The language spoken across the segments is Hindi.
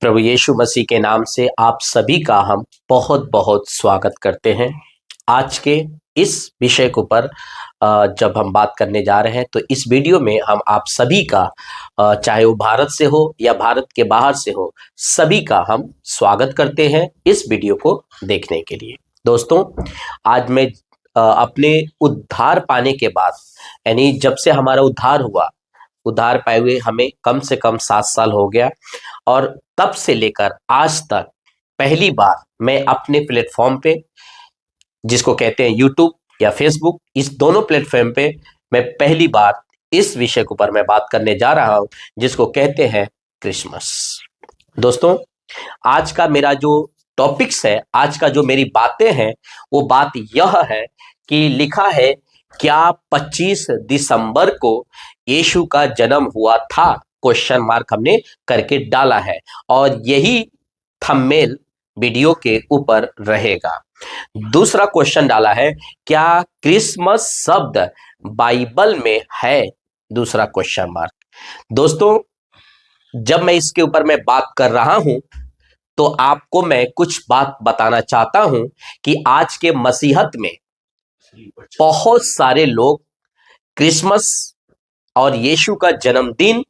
प्रभु यीशु मसीह के नाम से आप सभी का हम बहुत बहुत स्वागत करते हैं। आज के इस विषय के ऊपर जब हम बात करने जा रहे हैं तो इस वीडियो में हम आप सभी का चाहे वो भारत से हो या भारत के बाहर से हो, सभी का हम स्वागत करते हैं इस वीडियो को देखने के लिए। दोस्तों, आज मैं अपने उद्धार पाने के बाद, यानी जब से हमारा उद्धार हुआ, उद्धार पाए हुए हमें कम से कम 7 साल हो गया, और तब से लेकर आज तक पहली बार मैं अपने प्लेटफॉर्म पे, जिसको कहते हैं यूट्यूब या फेसबुक, इस दोनों प्लेटफॉर्म पे मैं पहली बार इस विषय के ऊपर मैं बात करने जा रहा हूं, जिसको कहते हैं क्रिसमस। दोस्तों, आज का मेरा जो टॉपिक्स है, आज का जो मेरी बातें हैं, वो बात यह है कि लिखा है क्या 25 दिसंबर को यीशु का जन्म हुआ था, क्वेश्चन मार्क हमने करके डाला है, और यही थंबनेल वीडियो के ऊपर रहेगा। दूसरा क्वेश्चन डाला है क्या क्रिसमस शब्द बाइबल में है, दूसरा क्वेश्चन मार्क। दोस्तों, जब मैं इसके ऊपर मैं बात कर रहा हूं तो आपको मैं कुछ बात बताना चाहता हूं कि आज के मसीहत में बहुत सारे लोग क्रिसमस और यीशु का जन्मदिन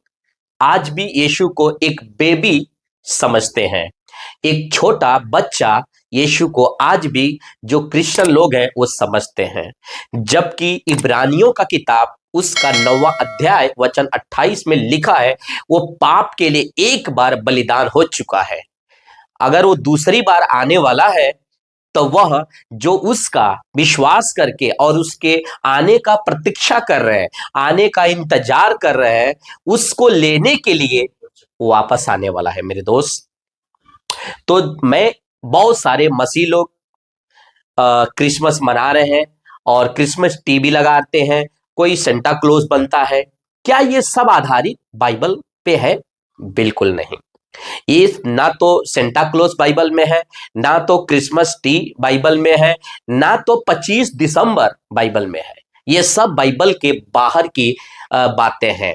आज भी यीशु को एक बेबी समझते हैं। एक छोटा बच्चा यीशु को आज भी जो क्रिश्चियन लोग हैं वो समझते हैं, जबकि इब्रानियों का किताब उसका 9वां अध्याय वचन 28 में लिखा है वो पाप के लिए एक बार बलिदान हो चुका है। अगर वो दूसरी बार आने वाला है तो वह जो उसका विश्वास करके और उसके आने का प्रतीक्षा कर रहे हैं, आने का इंतजार कर रहे हैं, उसको लेने के लिए वापस आने वाला है मेरे दोस्त। तो मैं बहुत सारे मसीह लोग क्रिसमस मना रहे हैं और क्रिसमस टीवी लगाते हैं, कोई सेंटा क्लॉज बनता है। क्या ये सब आधारित बाइबल पे है? बिल्कुल नहीं। ये ना तो सेंटा क्लॉज बाइबल में है, ना तो क्रिसमस ट्री बाइबल में है, ना तो 25 दिसंबर बाइबल में है। ये सब बाइबल के बाहर की बातें हैं।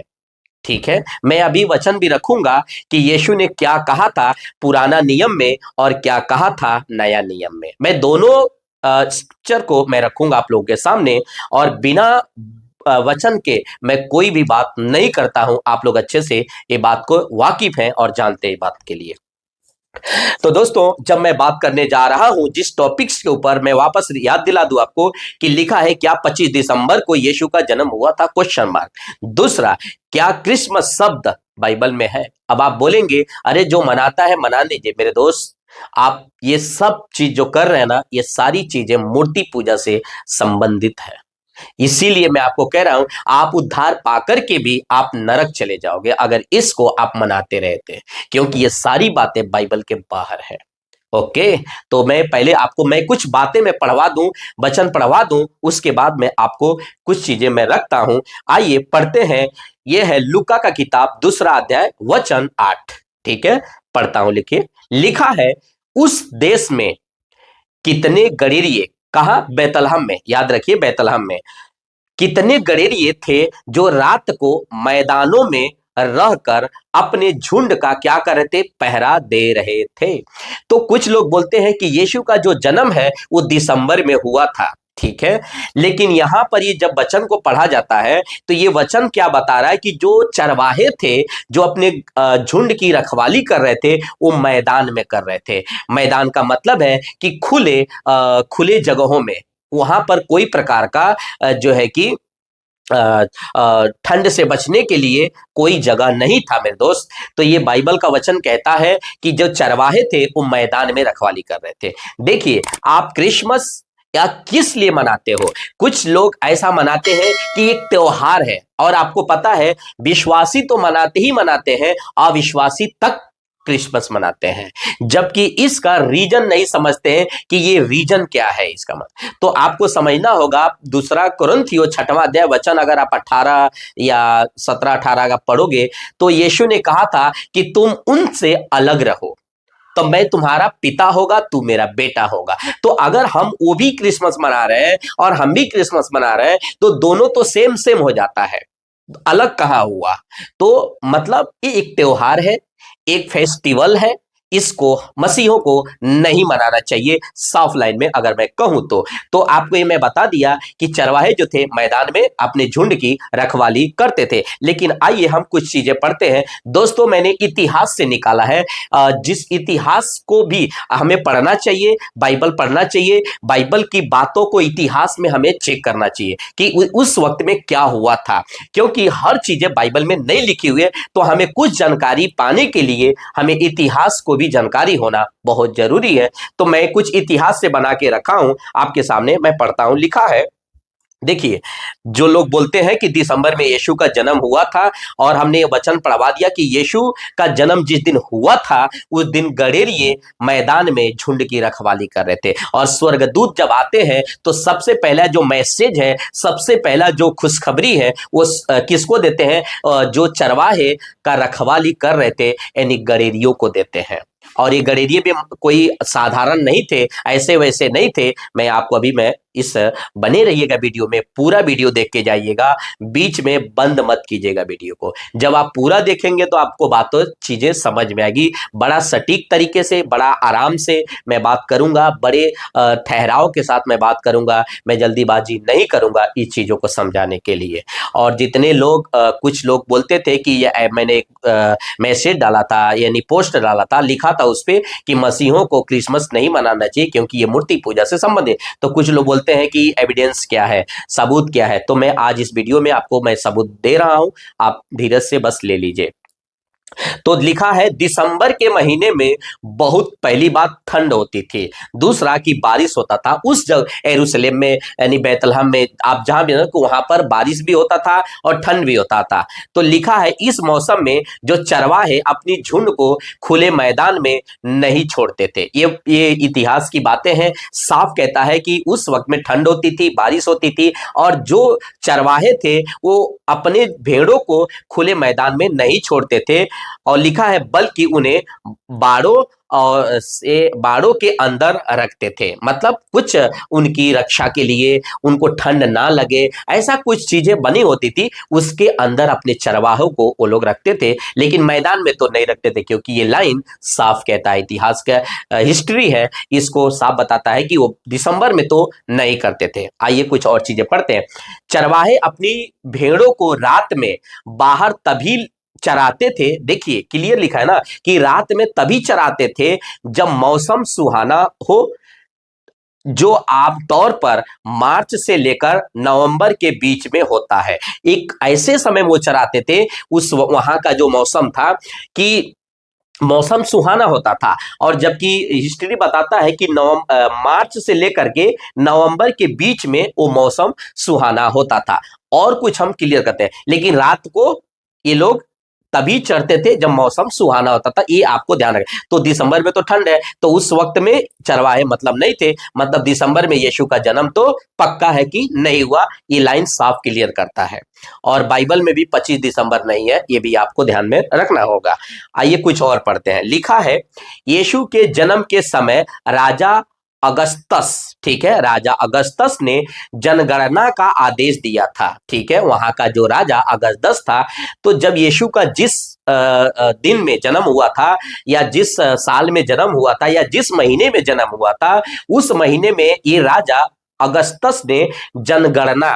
ठीक है, मैं अभी वचन भी रखूंगा कि यीशु ने क्या कहा था पुराना नियम में और क्या कहा था नया नियम में। मैं दोनों स्क्रिप्चर को मैं रखूंगा आप लोगों के सामने, और बिना वचन के मैं कोई भी बात नहीं करता हूं। आप लोग अच्छे से ये बात को वाकिफ हैं और जानते हैं बात के लिए। तो दोस्तों, जब मैं बात करने जा रहा हूं जिस टॉपिक्स के ऊपर, मैं वापस याद दिला दूं आपको कि लिखा है क्या 25 दिसंबर को यीशु का जन्म हुआ था, क्वेश्चन मार्क। दूसरा, क्या क्रिसमस शब्द बाइबल में है? अब आप बोलेंगे अरे जो मनाता है मना लीजिए। मेरे दोस्त, आप ये सब चीज जो कर रहे हैं ना, ये सारी चीजें मूर्ति पूजा से संबंधित है। इसीलिए मैं आपको कह रहा हूं आप उद्धार पाकर के भी आप नरक चले जाओगे अगर इसको आप मनाते रहते, क्योंकि ये सारी बातें बाइबल के बाहर है। ओके, तो मैं पहले आपको मैं कुछ बातें मैं पढ़वा दूं, वचन पढ़वा दूं, उसके बाद मैं आपको कुछ चीजें मैं रखता हूं। आइए पढ़ते हैं। यह है लूका का किताब 2 अध्याय वचन 8। ठीक है, पढ़ता हूं। लिखिए, लिखा है उस देश में कितने गडेरिये, कहा बैतलहम में, याद रखिए बैतलहम में कितने गडेरिये थे जो रात को मैदानों में रहकर अपने झुंड का क्या कर रहे थे, पहरा दे रहे थे। तो कुछ लोग बोलते हैं कि यीशु का जो जन्म है वो दिसंबर में हुआ था। ठीक है, लेकिन यहां पर ये जब वचन को पढ़ा जाता है तो ये वचन क्या बता रहा है कि जो चरवाहे थे जो अपने झुंड की रखवाली कर रहे थे वो मैदान में कर रहे थे। मैदान का मतलब है कि खुले जगहों में, वहां पर कोई प्रकार का जो है कि ठंड से बचने के लिए कोई जगह नहीं था मेरे दोस्त। तो ये बाइबल का वचन कहता है कि जो चरवाहे थे वो मैदान में रखवाली कर रहे थे। देखिए, आप क्रिसमस या किस लिए मनाते हो? कुछ लोग ऐसा मनाते हैं कि एक त्योहार है, और आपको पता है विश्वासी तो मनाते ही मनाते हैं, अविश्वासी तक क्रिसमस मनाते हैं, जबकि इसका रीजन नहीं समझते हैं कि ये रीजन क्या है इसका मतलब। तो आपको समझना होगा, 2 कुरिन्थियों 6वां अध्याय वचन अगर आप 18 या 17-18 का पढ़ोगे तो यीशु ने कहा था कि तुम उनसे अलग रहो तो मैं तुम्हारा पिता होगा, तू मेरा बेटा होगा। तो अगर हम वो भी क्रिसमस मना रहे हैं और हम भी क्रिसमस मना रहे हैं तो दोनों तो सेम सेम हो जाता है, अलग कहाँ हुआ? तो मतलब ये एक त्योहार है, एक फेस्टिवल है, इसको मसीहों को नहीं मनाना चाहिए। साफ लाइन में अगर मैं कहूं तो आपको ये मैं बता दिया कि चरवाहे जो थे मैदान में अपने झुंड की रखवाली करते थे। लेकिन आइए हम कुछ चीजें पढ़ते हैं। दोस्तों, मैंने इतिहास से निकाला है, जिस इतिहास को भी हमें पढ़ना चाहिए, बाइबल पढ़ना चाहिए, बाइबल की बातों को इतिहास में हमें चेक करना चाहिए कि उस वक्त में क्या हुआ था, क्योंकि हर चीजें बाइबल में नहीं लिखी हुई है। तो हमें कुछ जानकारी पाने के लिए हमें इतिहास को भी जानकारी होना बहुत जरूरी है। तो मैं कुछ इतिहास से बना के रखा हूं, आपके सामने मैं पढ़ता हूं। लिखा है, देखिए, जो लोग बोलते हैं कि दिसंबर में यीशु का जन्म हुआ था, और हमने ये वचन पढ़वा दिया कि यीशु का जन्म जिस दिन हुआ था उस दिन गडेरिये मैदान में झुंड की रखवाली कर रहे थे। और स्वर्गदूत जब आते हैं तो सबसे पहला जो मैसेज है, सबसे पहला जो खुशखबरी है, वो किसको देते हैं? जो चरवाहे का रखवाली कर रहे थे, यानी गडेरियों को देते हैं। और ये गडेरिये भी कोई साधारण नहीं थे, ऐसे वैसे नहीं थे। मैं आपको अभी मैं इस बने रहिएगा वीडियो में, पूरा वीडियो देख के जाइएगा, बीच में बंद मत कीजिएगा वीडियो को। जब आप पूरा देखेंगे तो आपको बातों चीजें समझ में आएगी। बड़ा सटीक तरीके से, बड़ा आराम से मैं बात करूंगा, बड़े ठहराव के साथ मैं बात करूंगा। मैं जल्दीबाजी नहीं करूंगा इस चीजों को समझाने के लिए। और जितने लोग कुछ लोग बोलते थे कि ये मैंने एक मैसेज डाला था, यानी पोस्ट डाला था, लिखा था उस पे कि मसीहों को क्रिसमस नहीं मनाना चाहिए क्योंकि ये मूर्ति पूजा से संबंधित। तो कुछ लोग बोलते हैं कि एविडेंस क्या है, सबूत क्या है। तो मैं आज इस वीडियो में आपको मैं सबूत दे रहा हूं, आप धीरज से बस ले लीजिए। तो लिखा है, दिसंबर के महीने में बहुत, पहली बात ठंड होती थी, दूसरा कि बारिश होता था उस जगह यरूशलेम में, यानी बैतलहम में, आप जहां भी वहां पर बारिश भी होता था और ठंड भी होता था। तो लिखा है, इस मौसम में जो चरवाहे अपनी झुंड को खुले मैदान में नहीं छोड़ते थे। ये इतिहास की बातें हैं, साफ कहता है कि उस वक्त में ठंड होती थी, बारिश होती थी, और जो चरवाहे थे वो अपने भेड़ों को खुले मैदान में नहीं छोड़ते थे। और लिखा है, बल्कि उन्हें बाड़ों और से बाड़ों के अंदर रखते थे, मतलब कुछ उनकी रक्षा के लिए, उनको ठंड ना लगे, ऐसा कुछ चीजें बनी होती थी, उसके अंदर अपने चरवाहों को वो लोग रखते थे। लेकिन मैदान में तो नहीं रखते थे, क्योंकि ये लाइन साफ कहता है, इतिहास का हिस्ट्री है, इसको साफ बताता है कि वो दिसंबर में तो नहीं करते थे। आइए कुछ और चीजें पढ़ते हैं। चरवाहे अपनी भेड़ों को रात में बाहर तभी चराते थे, देखिए क्लियर लिखा है ना, कि रात में तभी चराते थे जब मौसम सुहाना हो, जो आमतौर पर मार्च से लेकर नवंबर के बीच में होता है। एक ऐसे समय वो चराते थे, उस वहां का जो मौसम था कि मौसम सुहाना होता था। और जबकि हिस्ट्री बताता है कि मार्च से लेकर के नवंबर के बीच में वो मौसम सुहाना होता था। और कुछ हम क्लियर करते हैं, लेकिन रात को ये लोग तभी चढ़ते थे जब मौसम सुहाना होता था, ये आपको ध्यान रखें। तो दिसंबर में तो ठंड है, तो उस वक्त में चरवाहे मतलब नहीं थे, मतलब दिसंबर में यीशु का जन्म तो पक्का है कि नहीं हुआ, ये लाइन साफ क्लियर करता है। और बाइबल में भी 25 दिसंबर नहीं है, ये भी आपको ध्यान में रखना होगा। आइए कुछ और पढ़ते हैं। लिखा है, यीशु के जन्म के समय राजा अगस्तस, ठीक है, राजा अगस्तस ने जनगणना का आदेश दिया था, ठीक है, वहां का जो राजा अगस्तस था। तो जब यीशु का जिस दिन में जन्म हुआ था, या जिस साल में जन्म हुआ था, या जिस महीने में जन्म हुआ था, उस महीने में ये राजा अगस्तस ने जनगणना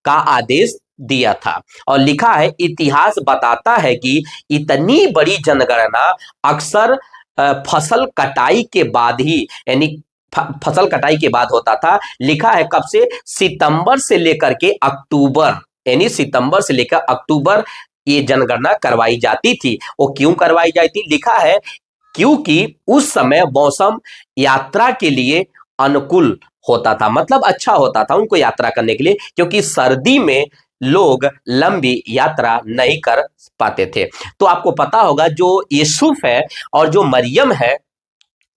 का आदेश दिया था। और लिखा है, इतिहास बताता है कि इतनी बड़ी जनगणना अक्सर फसल कटाई के बाद ही, यानी फसल कटाई के बाद होता था। लिखा है कब से? सितंबर से लेकर के अक्टूबर, यानी सितंबर से लेकर अक्टूबर ये जनगणना करवाई जाती थी। वो क्यों करवाई जाती? लिखा है क्योंकि उस समय मौसम यात्रा के लिए अनुकूल होता था, मतलब अच्छा होता था उनको यात्रा करने के लिए, क्योंकि सर्दी में लोग लंबी यात्रा नहीं कर पाते थे। तो आपको पता होगा, जो यूसुफ है और जो मरियम है,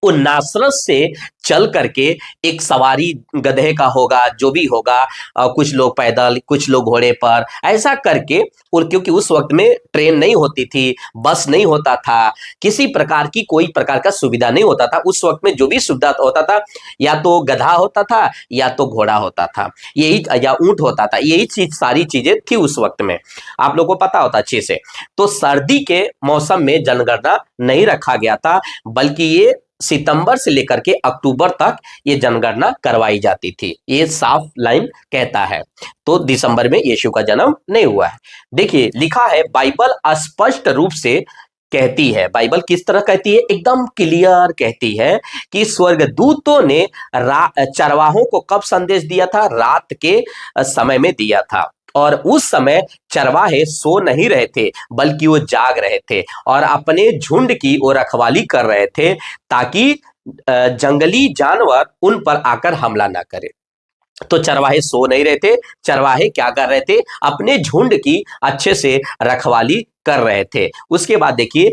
वो नासरत से चल करके, एक सवारी गधे का होगा, जो भी होगा, कुछ लोग पैदल, कुछ लोग घोड़े पर, ऐसा करके, और क्योंकि उस वक्त में ट्रेन नहीं होती थी, बस नहीं होता था, किसी प्रकार की कोई प्रकार का सुविधा नहीं होता था। उस वक्त में जो भी सुविधा होता था, या तो गधा होता था या तो घोड़ा होता था, यही, या ऊंट होता था, यही चीज, सारी चीजें थी उस वक्त में, आप लोगों को पता होता अच्छे से। तो सर्दी के मौसम में जनगणना नहीं रखा गया था, बल्कि ये सितंबर से लेकर के अक्टूबर तक ये जनगणना करवाई जाती थी, ये साफ लाइन कहता है। तो दिसंबर में यीशु का जन्म नहीं हुआ है। देखिए लिखा है, बाइबल स्पष्ट रूप से कहती है, बाइबल किस तरह कहती है, एकदम क्लियर कहती है कि स्वर्गदूतों ने चरवाहों को कब संदेश दिया था, रात के समय में दिया था, और उस समय चरवाहे सो नहीं रहे थे, बल्कि वो जाग रहे थे और अपने झुंड की वो रखवाली कर रहे थे, ताकि जंगली जानवर उन पर आकर हमला ना करे। तो चरवाहे सो नहीं रहे थे, चरवाहे क्या कर रहे थे, अपने झुंड की अच्छे से रखवाली कर रहे थे। उसके बाद देखिए,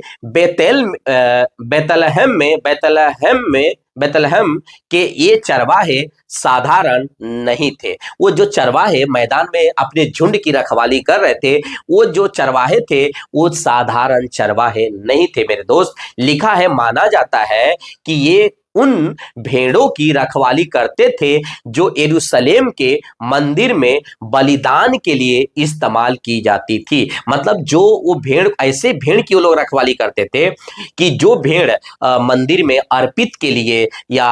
बेतलहम के ये चरवाहे साधारण नहीं थे। वो जो चरवाहे मैदान में अपने झुंड की रखवाली कर रहे थे, वो जो चरवाहे थे वो साधारण चरवाहे नहीं थे मेरे दोस्त। लिखा है, माना जाता है कि ये उन भेड़ों की रखवाली करते थे जो यरूशलेम के मंदिर में बलिदान के लिए इस्तेमाल की जाती थी। मतलब जो वो भेड़, ऐसे भेड़ की वो लोग रखवाली करते थे कि जो भेड़ मंदिर में अर्पित के लिए या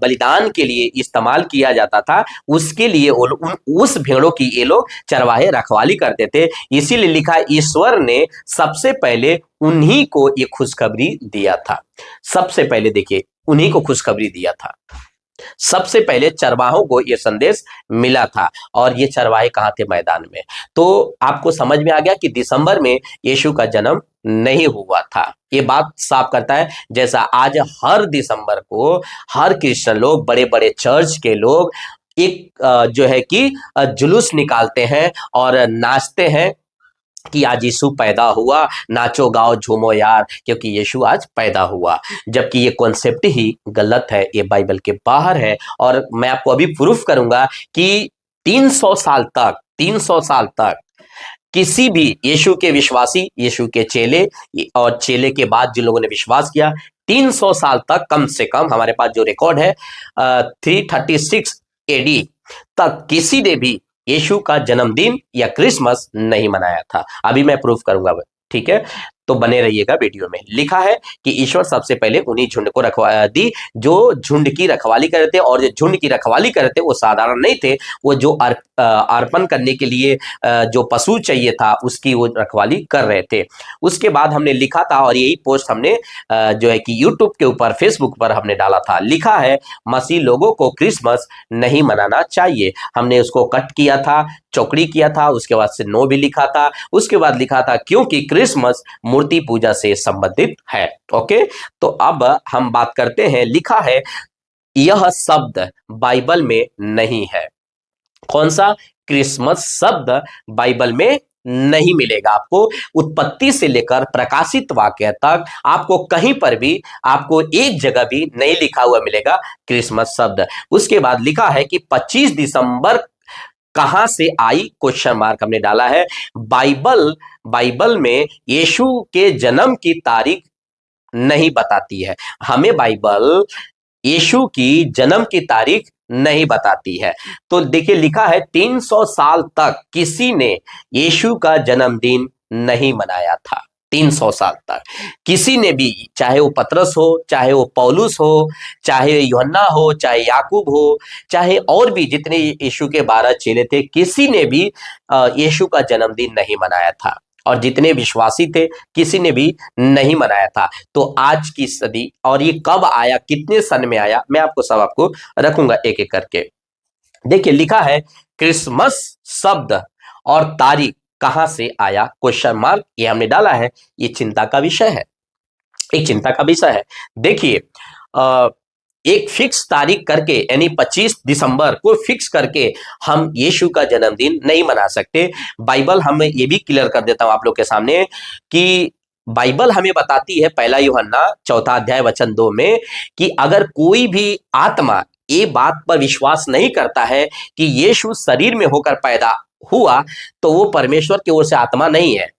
बलिदान के लिए इस्तेमाल किया जाता था, उसके लिए उस भेड़ों की ये लोग चरवाहे रखवाली करते थे। इसीलिए लिखा, ईश्वर ने सबसे पहले उन्हीं को ये खुशखबरी दिया था। सबसे पहले देखिए, उन्हीं को खुशखबरी दिया था, सबसे पहले चरवाहों को यह संदेश मिला था, और ये चरवाहे कहां थे, मैदान में। तो आपको समझ में आ गया कि दिसंबर में यीशु का जन्म नहीं हुआ था। ये बात साफ करता है, जैसा आज हर दिसंबर को हर क्रिश्चियन लोग, बड़े बड़े चर्च के लोग एक जो है कि जुलूस निकालते हैं और नाचते हैं कि आज यीशु पैदा हुआ, नाचो गाओ झूमो यार, क्योंकि यीशु आज पैदा हुआ। जबकि ये कॉन्सेप्ट ही गलत है, ये बाइबल के बाहर है। और मैं आपको अभी प्रूफ करूंगा कि 300 साल तक किसी भी यीशु के विश्वासी, यीशु के चेले और चेले के बाद जिन लोगों ने विश्वास किया, 300 साल तक कम से कम हमारे पास जो रिकॉर्ड है 336 एडी तक किसी ने भी यीशु का जन्मदिन या क्रिसमस नहीं मनाया था। अभी मैं प्रूफ करूंगा, ठीक है, तो बने रहिएगा वीडियो में। लिखा है कि ईश्वर सबसे पहले उन्हीं झुंड को रखवा दी जो झुंड की रखवाली कर रहे थे, और जो झुंड की रखवाली कर रहे थे वो साधारण नहीं थे, वो जो अर्पण करने के लिए जो पशु चाहिए था उसकी वो रखवाली कर रहे थे। उसके बाद हमने लिखा था, और यही पोस्ट हमने जो है कि यूट्यूब के ऊपर, फेसबुक पर हमने डाला था। लिखा है, मसीह लोगों को क्रिसमस नहीं मनाना चाहिए। हमने उसको कट किया था, चौकड़ी किया था, उसके बाद से नो भी लिखा था। उसके बाद लिखा था क्योंकि क्रिसमस मूर्ति पूजा से संबंधित है। ओके, तो अब हम बात करते हैं। लिखा है, यह शब्द बाइबल में नहीं है। कौन सा? क्रिसमस शब्द बाइबल में नहीं मिलेगा आपको। उत्पत्ति से लेकर प्रकाशित वाक्य तक आपको कहीं पर भी, आपको एक जगह भी नहीं लिखा हुआ मिलेगा क्रिसमस शब्द। उसके बाद लिखा है कि 25 दिसंबर कहां से आई, क्वेश्चन मार्क हमने डाला है। बाइबल में यीशु के जन्म की तारीख नहीं बताती है। हमें बाइबल यीशु की जन्म की तारीख नहीं बताती है। तो देखिए, लिखा है 300 साल तक किसी ने यीशु का जन्मदिन नहीं मनाया था। 300 साल तक किसी ने भी, चाहे वो पतरस हो, चाहे वो पौलुस हो, चाहे यूहन्ना हो, चाहे याकूब हो, चाहे और भी जितने यीशु के 12 चेले थे, किसी ने भी यीशु का जन्मदिन नहीं मनाया था। और जितने विश्वासी थे, किसी ने भी नहीं मनाया था। तो आज की सदी, और ये कब आया, कितने सन में आया, मैं आपको सब आपको रखूंगा एक एक करके। देखिए, लिखा है क्रिसमस शब्द और तारीख कहां से आया, क्वेश्चन मार्क, ये हमने डाला है। ये चिंता का विषय है, एक चिंता का विषय है। देखिए, एक फिक्स तारीख करके, यानी 25 दिसंबर को फिक्स करके हम यीशु का जन्मदिन नहीं मना सकते। बाइबल हमें ये भी क्लियर कर देता हूं आप लोग के सामने कि बाइबल हमें बताती है पहला यूहन्ना चौथा अध्याय वचन 2 में कि अगर कोई भी आत्मा ये बात पर विश्वास नहीं करता है कि यीशु शरीर में होकर पैदा हुआ, तो वो परमेश्वर की ओर से आत्मा नहीं है।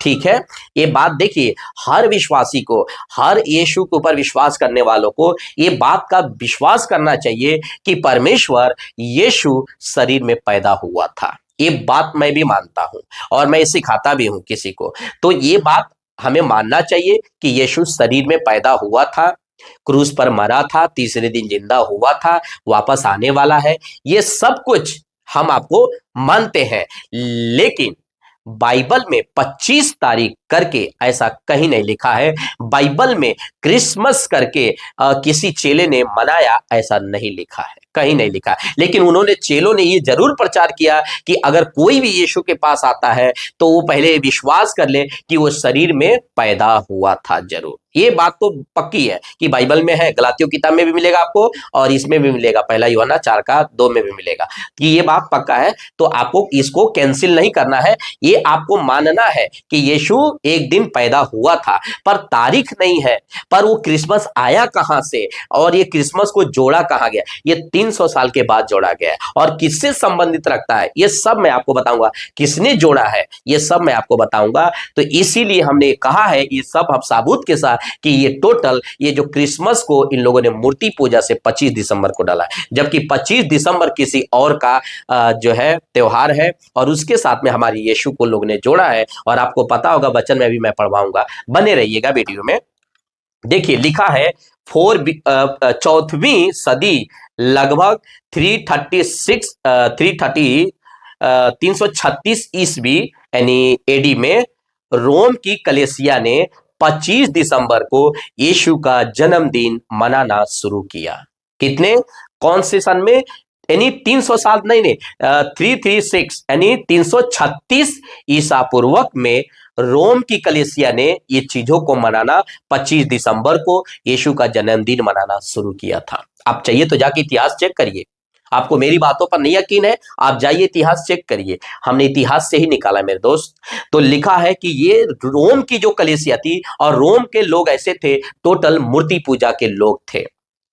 ठीक है, ये बात देखिए, हर विश्वासी को, हर यीशु के ऊपर विश्वास करने वालों को ये बात का विश्वास करना चाहिए कि परमेश्वर यीशु शरीर में पैदा हुआ था। ये बात मैं भी मानता हूं और मैं सिखाता भी हूं किसी को। तो ये बात हमें मानना चाहिए कि यीशु शरीर में पैदा हुआ था, क्रूस पर मरा था, तीसरे दिन जिंदा हुआ था, वापस आने वाला है। ये सब कुछ हम आपको मानते हैं, लेकिन बाइबल में 25 तारीख करके ऐसा कहीं नहीं लिखा है। बाइबल में क्रिसमस करके किसी चेले ने मनाया ऐसा नहीं लिखा है, कहीं नहीं लिखा है। लेकिन उन्होंने, चेलों ने ये जरूर प्रचार किया कि अगर कोई भी यीशु के पास आता है तो वो पहले विश्वास कर ले कि वो शरीर में पैदा हुआ था। जरूर ये बात तो पक्की है कि बाइबल में है, गलातियों किताब में भी मिलेगा आपको और इसमें भी मिलेगा, पहला यूहन्ना 4:2 में भी मिलेगा कि ये बात पक्का है। तो आपको इसको कैंसिल नहीं करना है, ये आपको मानना है कि यीशु एक दिन पैदा हुआ था, पर तारीख नहीं है। पर वो क्रिसमस आया कहां से और ये क्रिसमस को जोड़ा कहां गया, ये 300 साल के बाद जोड़ा गया है और किससे संबंधित रखता है ये सब मैं आपको बताऊंगा। किसने जोड़ा है ये सब मैं आपको बताऊंगा। तो इसीलिए हमने कहा है ये सब हम साबूत के साथ कि ये टोटल, ये जो क्रिसमस को इन लोगों ने मूर्ति पूजा से 25 दिसंबर को डाला है, जबकि 25 दिसंबर किसी और का जो है त्योहार है और उसके साथ में हमारी यीशु को लोग ने जोड़ा है। और आपको पता होगा, वचन में भी मैं पढ़वाऊंगा, बने रहिएगा वीडियो में। देखिए लिखा है 4वीं सदी लगभग 336 ईस्वी यानी एडी में रोम की कलीसिया ने 25 दिसंबर को यीशु का जन्मदिन मनाना शुरू किया। कितने, कौन से सन में, यानी 300 साल नहीं 336 यानी 336 ईसा पूर्वक में रोम की कलीसिया ने ये चीजों को मनाना 25 दिसंबर को यीशु का जन्मदिन मनाना शुरू किया था। आप चाहिए तो जाके इतिहास चेक करिए, आपको मेरी बातों पर नहीं यकीन है, आप जाइए इतिहास चेक करिए, हमने इतिहास से ही निकाला मेरे दोस्त। तो लिखा है कि ये रोम की जो कलीसिया थी, और रोम के लोग ऐसे थे, टोटल मूर्ति पूजा के लोग थे,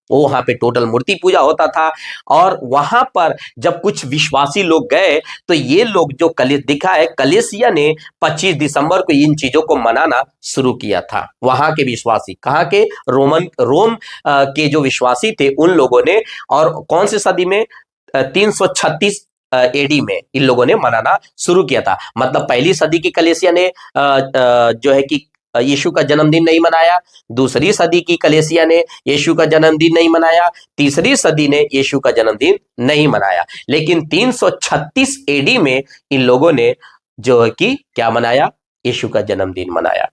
वो वहां पे टोटल मूर्ति पूजा होता था। और वहां पर जब कुछ विश्वासी लोग गए तो ये लोग जो दिखा है, कलीसिया ने 25 दिसंबर को इन चीजों को मनाना शुरू किया था। वहां के विश्वासी, कहाँ के, रोम के जो विश्वासी थे उन लोगों ने। और कौन सी सदी में, 336 एडी में इन लोगों ने मनाना शुरू किया था। मतलब पहली सदी की कलीसिया ने जो है कि यीशु का जन्मदिन नहीं मनाया, दूसरी सदी की कलीसिया ने यीशु का जन्मदिन नहीं मनाया, तीसरी सदी ने यीशु का जन्मदिन नहीं मनाया। लेकिन 336 एडी में इन लोगों ने जो है कि क्या मनाया, यीशु का जन्मदिन मनाया।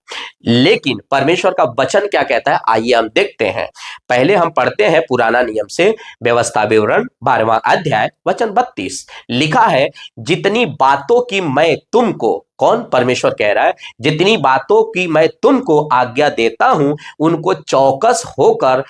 लेकिन परमेश्वर का वचन क्या कहता है, आइए हम देखते हैं। पहले हम पढ़ते हैं पुराना नियम से व्यवस्था विवरण 12वां अध्याय वचन 32। लिखा है, जितनी बातों की मैं तुमको, कौन, परमेश्वर कह रहा है, जितनी बातों की मैं तुमको आज्ञा देता हूं उनको चौकस होकर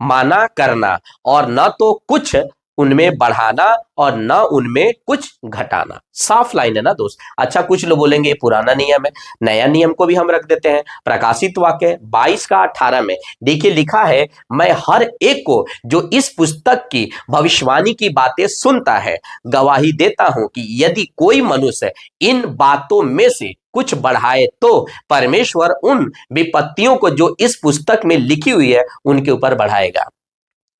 माना करना, और न तो कुछ उनमें बढ़ाना और न उनमें कुछ घटाना। साफ लाइन है ना दोस्त। अच्छा, कुछ लोग बोलेंगे पुराना नियम है, नया नियम को भी हम रख देते हैं। प्रकाशित वाक्य 22:18 में देखिए लिखा है, मैं हर एक को जो इस पुस्तक की भविष्यवाणी की बातें सुनता है गवाही देता हूं कि यदि कोई मनुष्य इन बातों में से कुछ बढ़ाए तो परमेश्वर उन विपत्तियों को जो इस पुस्तक में लिखी हुई है उनके ऊपर बढ़ाएगा।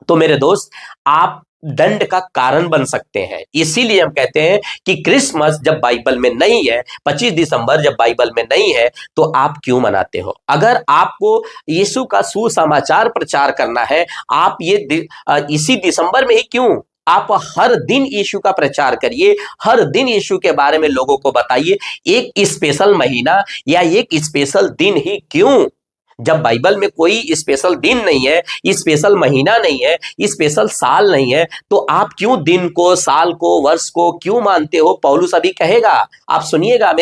तो मेरे दोस्त, आप दंड का कारण बन सकते हैं। इसीलिए हम कहते हैं कि क्रिसमस जब बाइबल में नहीं है, 25 दिसंबर जब बाइबल में नहीं है, तो आप क्यों मनाते हो? अगर आपको यीशु का सुसमाचार प्रचार करना है, आप ये इसी दिसंबर में ही क्यों, आप हर दिन यीशु का प्रचार करिए, हर दिन यीशु के बारे में लोगों को बताइए। एक स्पेशल महीना या एक स्पेशल दिन ही क्यों? जब बाइबल में कोई स्पेशल दिन नहीं है, स्पेशल महीना नहीं है, स्पेशल साल नहीं है, तो आप क्यों दिन को, साल को, वर्ष को क्यों मानते हो? पौलुस अभी कहेगा, आप सुनिएगा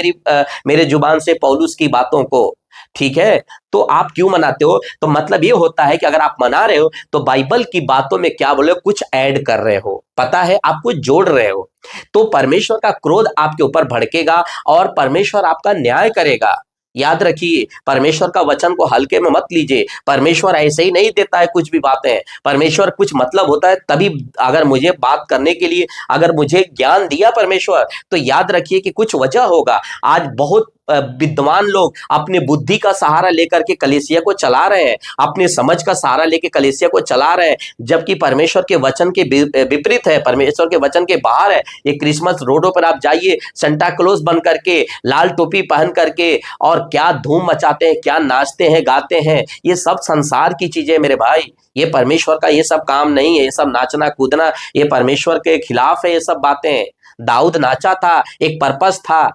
मेरे जुबान से पौलुस की बातों को, ठीक है? तो आप क्यों मनाते हो? तो मतलब ये होता है कि अगर आप मना रहे हो तो बाइबल की बातों में क्या बोले, कुछ ऐड कर रहे हो, पता है, आप कुछ जोड़ रहे हो। तो परमेश्वर का क्रोध आपके ऊपर भड़केगा और परमेश्वर आपका न्याय करेगा। याद रखिए, परमेश्वर का वचन को हल्के में मत लीजिए। परमेश्वर ऐसे ही नहीं देता है कुछ भी बातें। परमेश्वर कुछ मतलब होता है तभी। अगर मुझे बात करने के लिए, अगर मुझे ज्ञान दिया परमेश्वर, तो याद रखिए कि कुछ वजह होगा। आज बहुत विद्वान लोग अपने बुद्धि का सहारा लेकर के कलीसिया को चला रहे हैं, अपने समझ का सहारा लेकर कलीसिया को चला रहे हैं, जबकि परमेश्वर के वचन के विपरीत है, परमेश्वर के वचन के बाहर है। ये क्रिसमस रोडों पर आप जाइए, सेंटा क्लॉज बन करके, लाल टोपी पहन करके, और क्या धूम मचाते हैं, क्या नाचते हैं, गाते हैं। ये सब संसार की चीजें मेरे भाई, ये परमेश्वर का ये सब काम नहीं है। ये सब नाचना कूदना ये परमेश्वर के खिलाफ है। ये सब बातें, दाऊद नाचा था, एक पर्पस था,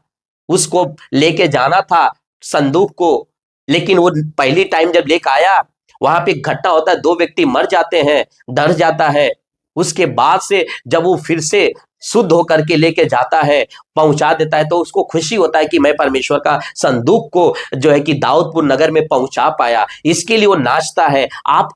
उसको लेके जाना था संदूक को, लेकिन वो पहली टाइम जब लेके आया, वहां पे घटना होता है, 2 व्यक्ति मर जाते हैं, डर जाता है। उसके बाद से जब वो फिर से शुद्ध होकर के लेके जाता है, पहुंचा देता है, तो उसको खुशी होता है कि मैं परमेश्वर का संदूक को जो है कि दाऊदपुर नगर में पहुंचा पाया। इसके लिए वो नाचता है। आप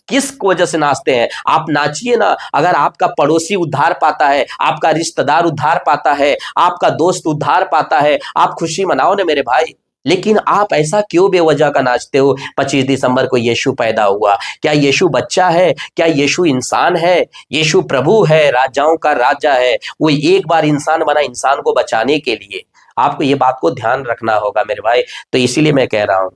किस वजह से नाचते हैं? आप नाचिए ना। अगर आपका पड़ोसी उद्धार पाता है, आपका रिश्तेदार उद्धार पाता है, आपका दोस्त उद्धार पाता है, आप खुशी मनाओ ना मेरे भाई। लेकिन आप ऐसा क्यों बेवजह का नाचते हो? 25 दिसंबर को यीशु पैदा हुआ। क्या यीशु बच्चा है? क्या यीशु इंसान है? यीशु प्रभु है, राजाओं का राजा है। वो एक बार इंसान बना इंसान को बचाने के लिए। आपको ये बात को ध्यान रखना होगा मेरे भाई। तो इसीलिए मैं कह रहा हूं,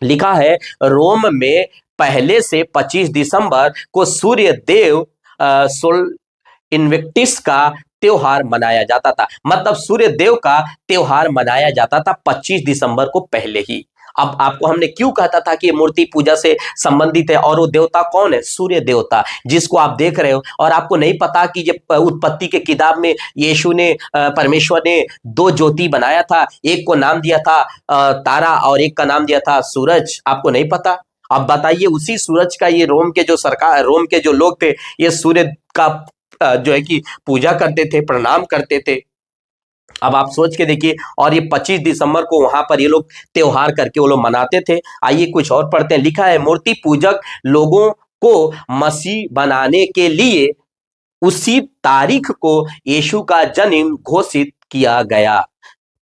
लिखा है रोम में पहले से 25 दिसंबर को सूर्य देव सोल इन्विक्टिस का त्योहार मनाया जाता था। मतलब सूर्य देव का त्योहार मनाया जाता था 25 दिसंबर को पहले ही। अब आपको हमने क्यों कहता था कि ये मूर्ति पूजा से संबंधित है, और वो देवता कौन है? सूर्य देवता, जिसको आप देख रहे हो। और आपको नहीं पता कि ये उत्पत्ति के किताब में यीशु ने, परमेश्वर ने 2 ज्योति बनाया था। एक को नाम दिया था तारा, और एक का नाम दिया था सूरज। आपको नहीं पता? अब बताइए, उसी सूरज का ये रोम के जो सरकार, रोम के जो लोग थे, ये सूर्य का जो है कि पूजा करते थे, प्रणाम करते थे। अब आप सोच के देखिए, और ये 25 दिसंबर को वहां पर ये लोग त्योहार करके वो लोग मनाते थे। आइए कुछ और पढ़ते हैं। लिखा है मूर्ति पूजक लोगों को मसीह बनाने के लिए उसी तारीख को यीशु का जन्म घोषित किया गया।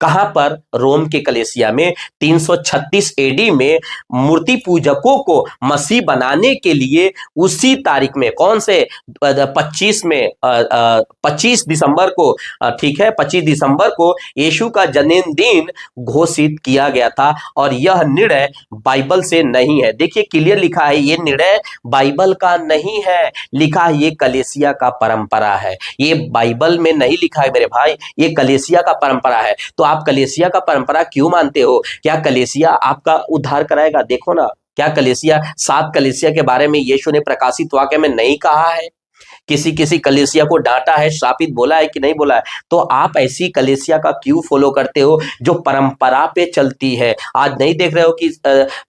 कहां पर? रोम के कलेसिया में 336 एडी में मूर्ति पूजकों को मसीह बनाने के लिए उसी तारीख में, कौन से? 25 में, 25 दिसंबर को, ठीक है, 25 दिसंबर को यीशु का जन्मदिन घोषित किया गया था। और यह निर्णय बाइबल से नहीं है। देखिए क्लियर लिखा है, ये निर्णय बाइबल का नहीं है। लिखा है ये कलेसिया का परंपरा है। ये बाइबल में नहीं लिखा है मेरे भाई, ये कलेसिया का परंपरा है। तो आप कलेसिया का परंपरा क्यों मानते हो? क्या कलेसिया आपका उद्धार कराएगा? देखो ना, क्या कलेसिया, 7 कलेसिया के बारे में यीशु ने प्रकाशित वाक्य में नहीं कहा है? किसी किसी कलेसिया को डांटा है, श्रापित बोला है कि नहीं बोला है? तो आप ऐसी कलेसिया का क्यों फॉलो करते हो जो परंपरा पे चलती है? आज नहीं देख रहे हो कि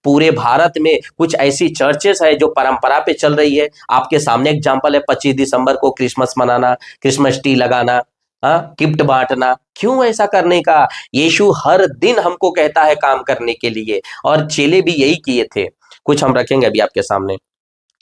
पूरे भारत में कुछ ऐसी चर्चेस है जो परंपरा पे चल रही है? आपके सामने एग्जाम्पल है, 25 दिसंबर को क्रिसमस मनाना, क्रिसमस ट्री लगाना, गिफ्ट बांटना। क्यों ऐसा करने का? यीशु हर दिन हमको कहता है काम करने के लिए, और चेले भी यही किए थे। कुछ हम रखेंगे अभी आपके सामने।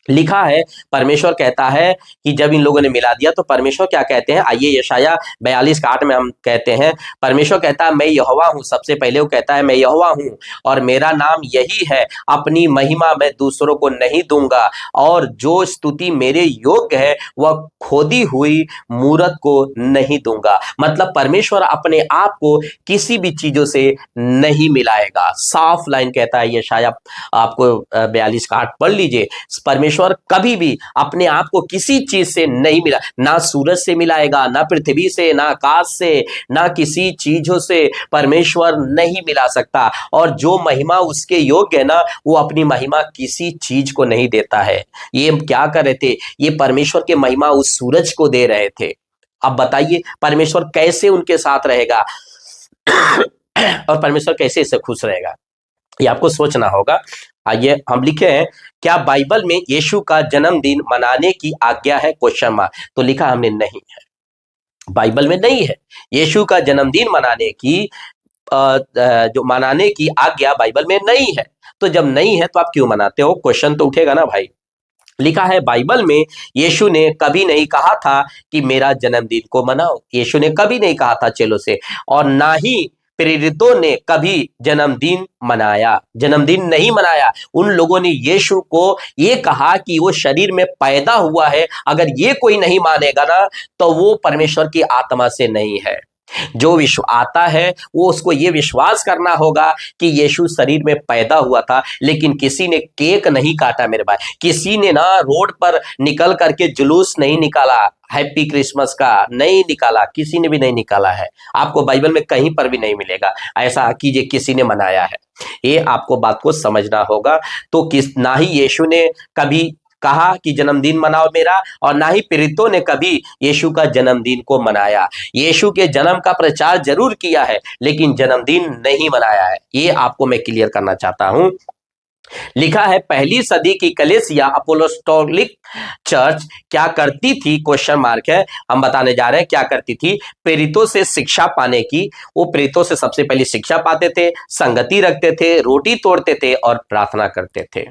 लिखा है, परमेश्वर कहता है कि जब इन लोगों ने मिला दिया तो परमेश्वर क्या कहते हैं? आइए यशाया 42:8 में हम कहते हैं, परमेश्वर कहता है मैं यहोवा हूं। सबसे पहले वो कहता है मैं यहोवा हूं और मेरा नाम यही है, अपनी महिमा मैं दूसरों को नहीं दूंगा, और जो स्तुति मेरे योग्य है वह खोदी हुई मूरत को नहीं दूंगा। मतलब परमेश्वर अपने आप को किसी भी चीजों से नहीं मिलाएगा। साफ लाइन कहता है यशाया, आपको 42:8 पढ़ लीजिए। परमेश्वर कभी भी अपने आप को किसी चीज से नहीं मिला, ना सूरज से मिलाएगा, ना पृथ्वी से, ना आकाश से, ना किसी चीजों से परमेश्वर नहीं मिला सकता। और जो महिमा उसके योग्य है ना, वो अपनी महिमा किसी चीज को नहीं देता है। ये क्या कर रहे थे? ये परमेश्वर के महिमा उस सूरज को दे रहे थे। अब बताइए परमेश्वर कैसे उनके साथ रहेगा और परमेश्वर कैसे इससे खुश रहेगा? ये आपको सोचना होगा। आइए हम लिखे हैं, क्या बाइबल में यीशु का जन्मदिन मनाने की आज्ञा है? Question mark. तो लिखा हमने नहीं है, बाइबल में नहीं है। यीशु का जन्मदिन मनाने की जो मनाने की आज्ञा बाइबल में नहीं है। तो जब नहीं है तो आप क्यों मनाते हो? क्वेश्चन तो उठेगा ना भाई। लिखा है बाइबल में यीशु ने कभी नहीं कहा था कि मेरा जन्मदिन को मनाओ। यीशु ने कभी नहीं कहा था चेलों से, और ना ही प्रेरितों ने कभी जन्मदिन मनाया? जन्मदिन नहीं मनाया। उन लोगों ने यीशु को ये कहा कि वो शरीर में पैदा हुआ है। अगर ये कोई नहीं मानेगा ना, तो वो परमेश्वर की आत्मा से नहीं है। जो विश्व आता है वो उसको ये विश्वास करना होगा कि यीशु शरीर में पैदा हुआ था। लेकिन किसी ने केक नहीं काटा मेरे भाई, किसी ने ना रोड पर निकल करके जुलूस नहीं निकाला, हैप्पी क्रिसमस का नहीं निकाला, किसी ने भी नहीं निकाला है। आपको बाइबल में कहीं पर भी नहीं मिलेगा ऐसा कि ये किसी ने मनाया है। ये आपको बात को समझना होगा। तो किस ना ही यीशु ने कभी कहा कि जन्मदिन मनाओ मेरा, और ना ही प्रेरितों ने कभी यीशु का जन्मदिन को मनाया। यीशु के जन्म का प्रचार जरूर किया है, लेकिन जन्मदिन नहीं मनाया है। ये आपको मैं क्लियर करना चाहता हूं। लिखा है पहली सदी की कलीसिया अपोस्टोलिक चर्च क्या करती थी, क्वेश्चन मार्क है, हम बताने जा रहे हैं क्या करती थी। प्रेरितों से शिक्षा पाने की, वो प्रेरितों से सबसे पहले शिक्षा पाते थे, संगति रखते थे, रोटी तोड़ते थे और प्रार्थना करते थे।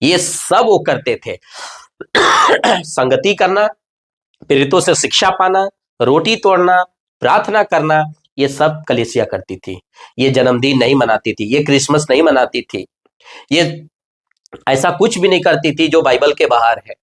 ये सब वो करते थे। संगति करना, प्रेरितों से शिक्षा पाना, रोटी तोड़ना, प्रार्थना करना, ये सब कलीसिया करती थी। ये जन्मदिन नहीं मनाती थी, ये क्रिसमस नहीं मनाती थी, ये ऐसा कुछ भी नहीं करती थी जो बाइबल के बाहर है।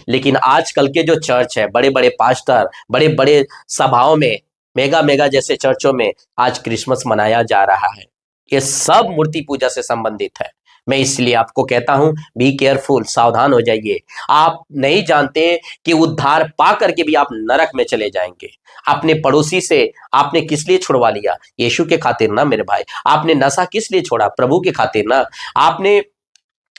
लेकिन आजकल के जो चर्च है, बड़े बड़े पास्टर, बड़े बड़े सभाओं में, मेगा मेगा जैसे चर्चों में आज क्रिसमस मनाया जा रहा है। ये सब मूर्ति पूजा से संबंधित है। मैं इसलिए आपको कहता हूं, बी केयरफुल, सावधान हो जाइए। आप नहीं जानते कि उद्धार पा करके भी आप नरक में चले जाएंगे। अपने पड़ोसी से आपने किस लिए छुड़वा लिया? यीशु के खातिर ना मेरे भाई। आपने नशा किस लिए छोड़ा? प्रभु के खातिर ना। आपने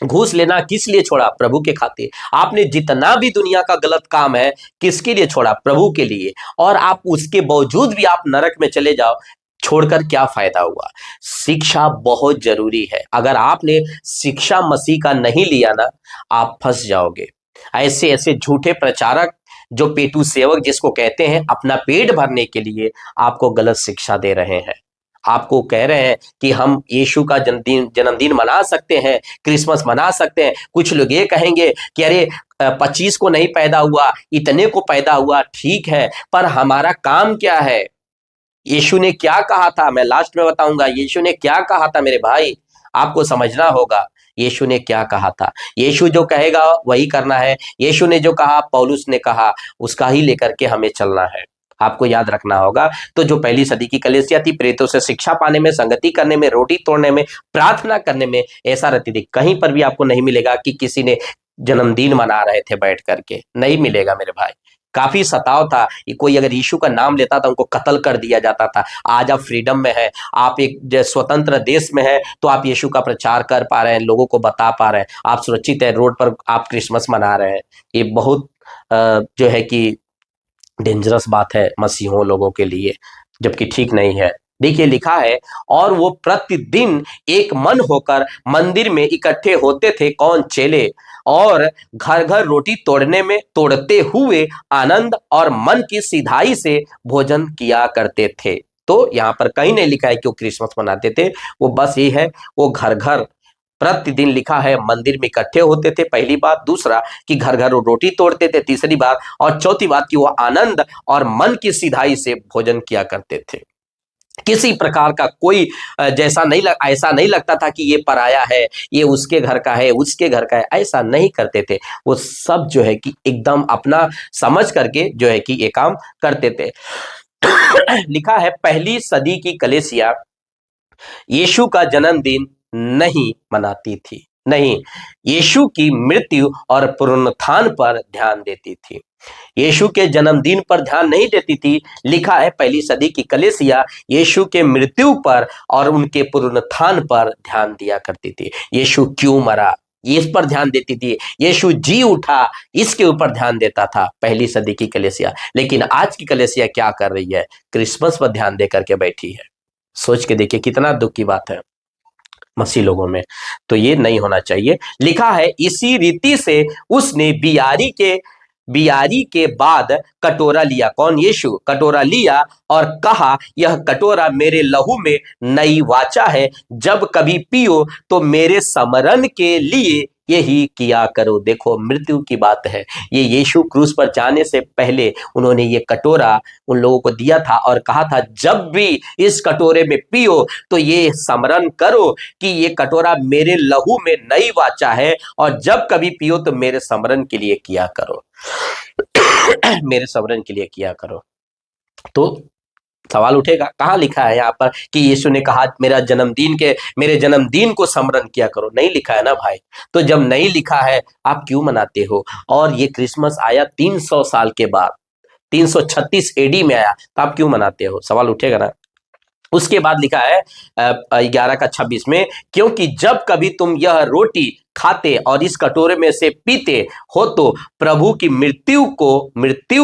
घूस लेना किस लिए छोड़ा? प्रभु के खातिर। आपने जितना भी दुनिया का गलत काम है किसके लिए छोड़ा? प्रभु के लिए। और आप उसके बावजूद भी आप नरक में चले जाओ, छोड़कर क्या फायदा हुआ? शिक्षा बहुत जरूरी है। अगर आपने शिक्षा मसीह का नहीं लिया ना, आप फंस जाओगे। ऐसे ऐसे झूठे प्रचारक जो पेटू सेवक जिसको कहते हैं, अपना पेट भरने के लिए आपको गलत शिक्षा दे रहे हैं। आपको कह रहे हैं कि हम यीशु का जन्मदिन मना सकते हैं, क्रिसमस मना सकते हैं। कुछ लोग ये कहेंगे कि अरे 25 को नहीं पैदा हुआ, इतने को पैदा हुआ, ठीक है, पर हमारा काम क्या है? यीशु ने क्या कहा था? मैं लास्ट में बताऊंगा यीशु ने क्या कहा था मेरे भाई, आपको समझना होगा। यीशु ने क्या कहा था? यीशु जो कहेगा वही करना है। यीशु ने जो कहा, पौलुस ने कहा, उसका ही लेकर के हमें चलना है। आपको याद रखना होगा। तो जो पहली सदी की कलीसिया थी, प्रेरितों से शिक्षा पाने में, संगति करने में, रोटी तोड़ने में, प्रार्थना करने में ऐसा रहती थी। कहीं पर भी आपको नहीं मिलेगा कि किसी ने जन्मदिन मना रहे थे बैठ करके, नहीं मिलेगा मेरे भाई। काफी सताव था, कोई अगर यीशु का नाम लेता था उनको कत्ल कर दिया जाता था। आज आप फ्रीडम में है, आप एक स्वतंत्र देश में है, तो आप यीशु का प्रचार कर पा रहे हैं, लोगों को बता पा रहे हैं, आप सुरक्षित है, रोड पर आप क्रिसमस मना रहे हैं। ये बहुत जो है कि डेंजरस बात है मसीहों लोगों के लिए, जबकि ठीक नहीं है। देखिए लिखा है, और वो प्रतिदिन एक मन होकर मंदिर में इकट्ठे होते थे, कौन? चेले, और घर घर रोटी तोड़ते हुए आनंद और मन की सिधाई से भोजन किया करते थे। तो यहाँ पर कहीं नहीं लिखा है कि वो क्रिसमस मनाते थे, वो बस ये है, वो घर घर प्रतिदिन लिखा है मंदिर में इकट्ठे होते थे, पहली बात। दूसरा कि घर घर रोटी तोड़ते थे, तीसरी बात। और चौथी बात कि वो आनंद और मन की सिधाई से भोजन किया करते थे। किसी प्रकार का कोई ऐसा नहीं लगता था कि ये पराया है, ये उसके घर का है, उसके घर का है, ऐसा नहीं करते थे। वो सब जो है कि एकदम अपना समझ करके जो है कि ये काम करते थे। लिखा है पहली सदी की कलीसिया यीशु का जन्मदिन नहीं मनाती थी, नहीं, यीशु की मृत्यु और पुनरुत्थान पर ध्यान देती थी। यीशु के जन्मदिन पर ध्यान नहीं देती थी। लिखा है पहली सदी की कलीसिया यीशु के मृत्यु पर और उनके पुनरुत्थान पर ध्यान दिया करती थी। यीशु क्यों मरा, इस पर ध्यान देती थी। यीशु जी उठा, इसके ऊपर ध्यान देता था पहली सदी की कलीसिया। लेकिन आज की कलीसिया क्या कर रही है? क्रिसमस पर ध्यान दे करके बैठी है। सोच के देखिए कितना दुख की बात है मसीह लोगों में। तो ये नहीं होना चाहिए। लिखा है इसी रीति से उसने बियारी के बाद कटोरा लिया, कौन? यीशु। कटोरा लिया और कहा, यह कटोरा मेरे लहू में नई वाचा है, जब कभी पियो तो मेरे स्मरण के लिए यही किया करो। देखो मृत्यु की बात है, ये यीशु क्रूस पर जाने से पहले उन्होंने ये कटोरा उन लोगों को दिया था और कहा था जब भी इस कटोरे में पियो तो ये स्मरण करो कि ये कटोरा मेरे लहू में नई वाचा है, और जब कभी पियो तो मेरे स्मरण के लिए किया करो। मेरे स्मरण के लिए किया करो। तो सवाल उठेगा, कहां लिखा है यहाँ पर कि यीशु ने कहा मेरे जन्मदिन को स्मरण किया करो? नहीं लिखा है ना भाई। तो जब नहीं लिखा है, आप क्यों मनाते हो? और ये क्रिसमस आया 300 साल के बाद, 336 एडी में आया, तो आप क्यों मनाते हो? सवाल उठेगा ना। उसके बाद लिखा है 11 का 26 में, क्योंकि जब कभी तुम यह रोटी खाते और इस कटोरे में से पीते हो तो प्रभु की मृत्यु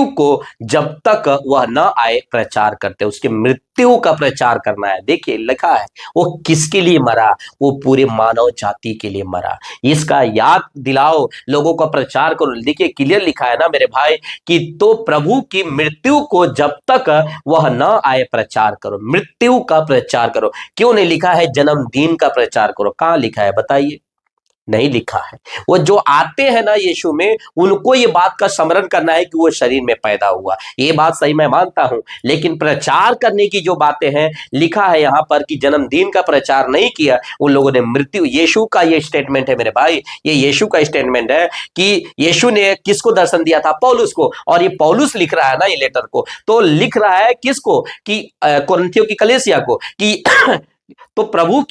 को जब तक वह न आए प्रचार करते। उसकी मृत्यु का प्रचार करना है। देखिए लिखा है वो किसके लिए मरा? वो पूरे मानव जाति के लिए मरा। इसका याद दिलाओ, लोगों का प्रचार करो। देखिए क्लियर लिखा है ना मेरे भाई कि तो प्रभु की मृत्यु को जब तक वह न आए प्रचार करो, मृत्यु का प्रचार करो। क्यों नहीं लिखा है जन्मदिन का प्रचार करो? कहां लिखा है बताइए? नहीं लिखा है। वो जो आते हैं ना यीशु में, उनको ये बात का स्मरण करना है कि वो शरीर में पैदा हुआ। ये बात सही मैं मानता हूं, लेकिन प्रचार करने की जो बातें हैं, लिखा है यहां पर कि जन्मदिन का प्रचार नहीं किया उन लोगों ने। मृत्यु, यीशु का ये स्टेटमेंट है मेरे भाई, ये यीशु का स्टेटमेंट है कि यीशु ने किसको दर्शन दिया था? पौलुस को। और ये पौलुस लिख रहा है ना ये लेटर को, तो लिख रहा है किसको? कि कोरिन्थियों की कलीसिया को, कि तो प्रभु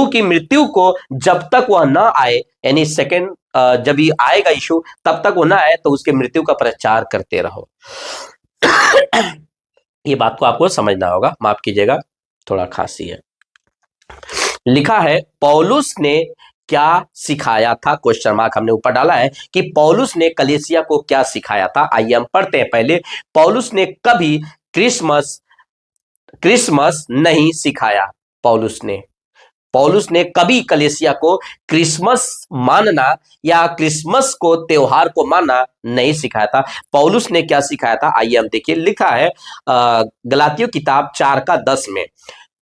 की मृत्यु को जब तक वह ना आए, यानी सेकंड जब ये आएगा यीशु, तब तक वो ना आए तो उसके मृत्यु का प्रचार करते रहो। ये बात को आपको समझना होगा, माफ कीजिएगा थोड़ा खांसी है। लिखा है पौलुस ने क्या सिखाया था? क्वेश्चन मार्क हमने ऊपर डाला है कि पौलुस ने कलीसिया को क्या सिखाया था। आइए हम पढ़ते हैं। पहले, पौलुस ने कभी क्रिसमस नहीं सिखाया। पौलुस ने कभी कलीसिया को क्रिसमस मानना या क्रिसमस को त्योहार को मानना नहीं सिखाया था। पौलुस ने क्या सिखाया था? आइए हम देखिए। लिखा है गलातियों किताब 4 का 10 में,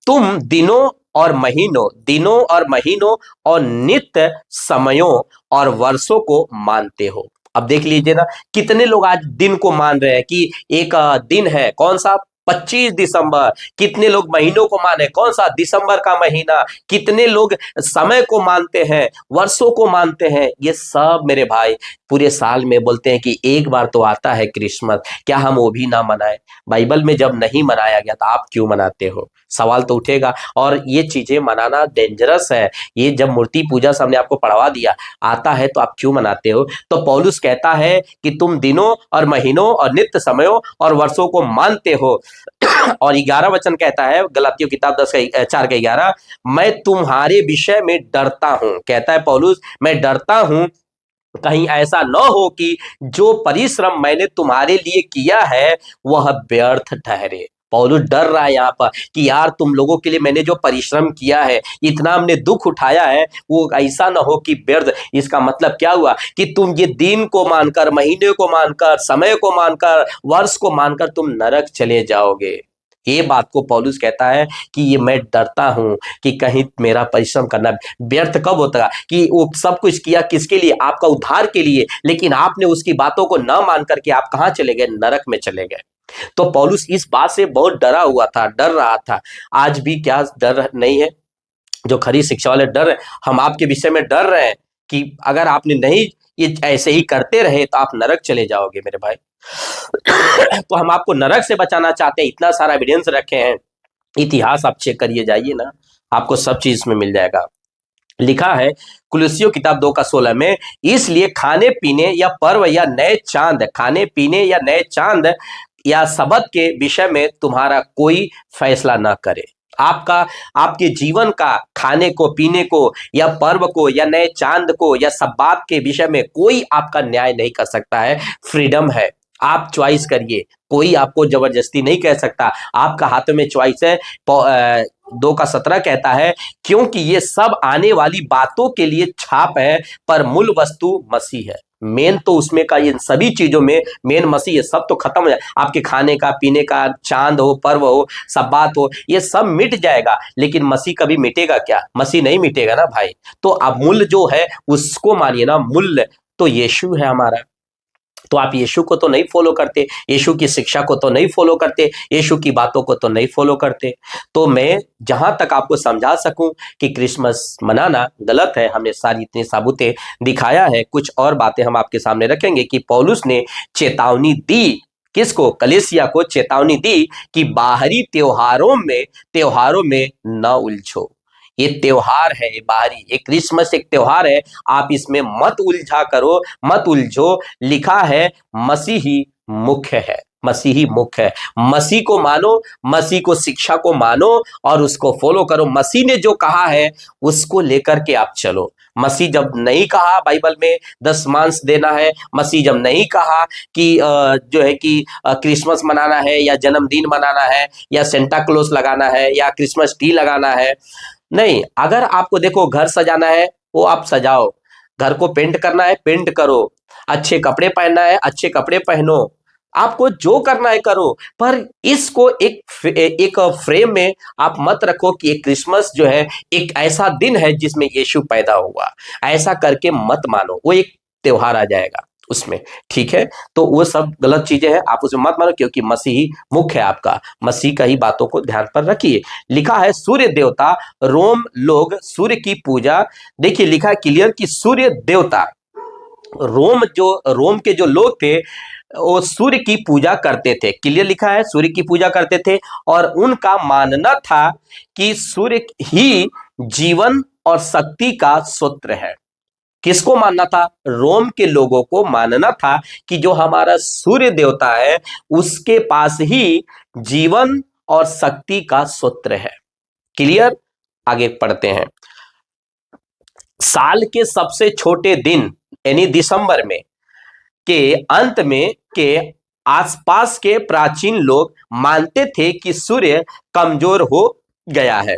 तुम दिनों और महीनों और नित्य समयों और वर्षों को मानते हो। अब देख लीजिए ना, कितने लोग आज दिन को मान रहे हैं कि एक दिन है, कौन सा? 25 दिसंबर। कितने लोग महीनों को माने, कौन सा? दिसंबर का महीना। कितने लोग समय को मानते हैं, वर्षों को मानते हैं। ये सब मेरे भाई पूरे साल में बोलते हैं कि एक बार तो आता है क्रिसमस, क्या हम वो भी ना मनाएं? बाइबल में जब नहीं मनाया गया तो आप क्यों मनाते हो? सवाल तो उठेगा। और ये चीजें मनाना डेंजरस है। ये जब मूर्ति पूजा से हमने आपको पढ़वा दिया, आता है तो आप क्यों मनाते हो? तो पौलुस कहता है कि तुम दिनों और महीनों और नित्य समयों और वर्षों को मानते हो। और 11 वचन कहता है गलातियों किताब 4 का 11, मैं तुम्हारे विषय में डरता हूं। कहता है पौलुस, मैं डरता हूं कहीं ऐसा न हो कि जो परिश्रम मैंने तुम्हारे लिए किया है वह व्यर्थ ठहरे। पौलुस डर रहा है यहाँ पर कि यार तुम लोगों के लिए मैंने जो परिश्रम किया है, इतना हमने दुख उठाया है, वो ऐसा ना हो कि व्यर्थ। इसका मतलब क्या हुआ कि तुम ये दिन को मानकर, महीने को मानकर, समय को मानकर, वर्ष को मानकर तुम नरक चले जाओगे। ये बात को पौलुस कहता है कि ये मैं डरता हूं कि कहीं मेरा परिश्रम करना व्यर्थ कब होता है, कि वो सब कुछ किया किसके लिए? आपका उद्धार के लिए, लेकिन आपने उसकी बातों को न मान करके आप कहां चले गए? नरक में चले गए। तो पौलुस इस बात से बहुत डर रहा था। आज भी क्या डर नहीं है? जो खरी शिक्षा वाले डर है, हम आपके विषय में डर रहे हैं कि अगर आपने नहीं ये ऐसे ही करते रहे तो आप नरक चले जाओगे मेरे भाई। तो हम आपको नरक से बचाना चाहते हैं। इतना सारा एविडेंस रखे हैं, इतिहास आप चेक करिए जाइए ना, आपको सब चीज में मिल जाएगा। लिखा है कुलुस्सियों किताब 2 का 16 में, इसलिए खाने पीने या पर्व या नए चांद या सबत के विषय में तुम्हारा कोई फैसला ना करे। आपके जीवन का खाने को, पीने को, या पर्व को, या नए चांद को, या सब्बात के विषय में कोई आपका न्याय नहीं कर सकता है। फ्रीडम है, आप चॉइस करिए, कोई आपको जबरदस्ती नहीं कह सकता। आपका हाथ में चॉइस है। 2 का 17 कहता है, क्योंकि ये सब आने वाली बातों के लिए छाप है, पर मूल वस्तु मसीह है। मेन तो उसमें का इन सभी चीजों में मेन मसीह है। सब तो खत्म हो जाए, आपके खाने का पीने का, चांद हो, पर्व हो, सब बात हो, ये सब मिट जाएगा, लेकिन मसीह कभी मिटेगा क्या? मसीह नहीं मिटेगा ना भाई। तो अब मूल्य जो है उसको मानिए ना, मूल्य तो यीशु है हमारा। तो आप यीशु को तो नहीं फॉलो करते, यीशु की शिक्षा को तो नहीं फॉलो करते, यीशु की बातों को तो नहीं फॉलो करते। तो मैं जहां तक आपको समझा सकूं कि क्रिसमस मनाना गलत है, हमने सारी इतनी साबुतें दिखाया है। कुछ और बातें हम आपके सामने रखेंगे कि पौलुस ने चेतावनी दी, किसको? कलीसिया को चेतावनी दी कि बाहरी त्योहारों में न उलझो। ये त्योहार है, ये बाहरी, ये क्रिसमस एक त्योहार है, आप इसमें मत उलझा करो, मत उलझो। लिखा है मसीही मुख्य है, मसीही मुख्य है। मसीह को मानो, मसीह को शिक्षा को मानो और उसको फॉलो करो। मसीह ने जो कहा है उसको लेकर के आप चलो। मसीह जब नहीं कहा बाइबल में 10 मांस देना है, मसीह जब नहीं कहा कि जो है कि क्रिसमस मनाना है या जन्मदिन मनाना है या सेंटा क्लॉज लगाना है या क्रिसमस ट्री लगाना है, नहीं। अगर आपको देखो घर सजाना है वो आप सजाओ, घर को पेंट करना है पेंट करो, अच्छे कपड़े पहनना है अच्छे कपड़े पहनो, आपको जो करना है करो, पर इसको एक फ्रेम में आप मत रखो कि एक क्रिसमस जो है एक ऐसा दिन है जिसमें यीशु पैदा हुआ। ऐसा करके मत मानो, वो एक त्योहार आ जाएगा उसमें, ठीक है? तो वो सब गलत चीजें हैं, आप उसमें मत मानो, क्योंकि मसीह ही मुख्य है आपका। मसीह का ही बातों को ध्यान पर रखिए। लिखा है सूर्य देवता, रोम लोग सूर्य की पूजा, देखिए लिखा है क्लियर कि सूर्य देवता, रोम के जो लोग थे वो सूर्य की पूजा करते थे। क्लियर लिखा है सूर्य की पूजा करते थे, और उनका मानना था कि सूर्य ही जीवन और शक्ति का सूत्र है। किसको मानना था? रोम के लोगों को मानना था कि जो हमारा सूर्य देवता है उसके पास ही जीवन और शक्ति का सूत्र है। क्लियर? आगे पढ़ते हैं। साल के सबसे छोटे दिन यानी दिसंबर में के अंत में के आसपास के प्राचीन लोग मानते थे कि सूर्य कमजोर हो गया है।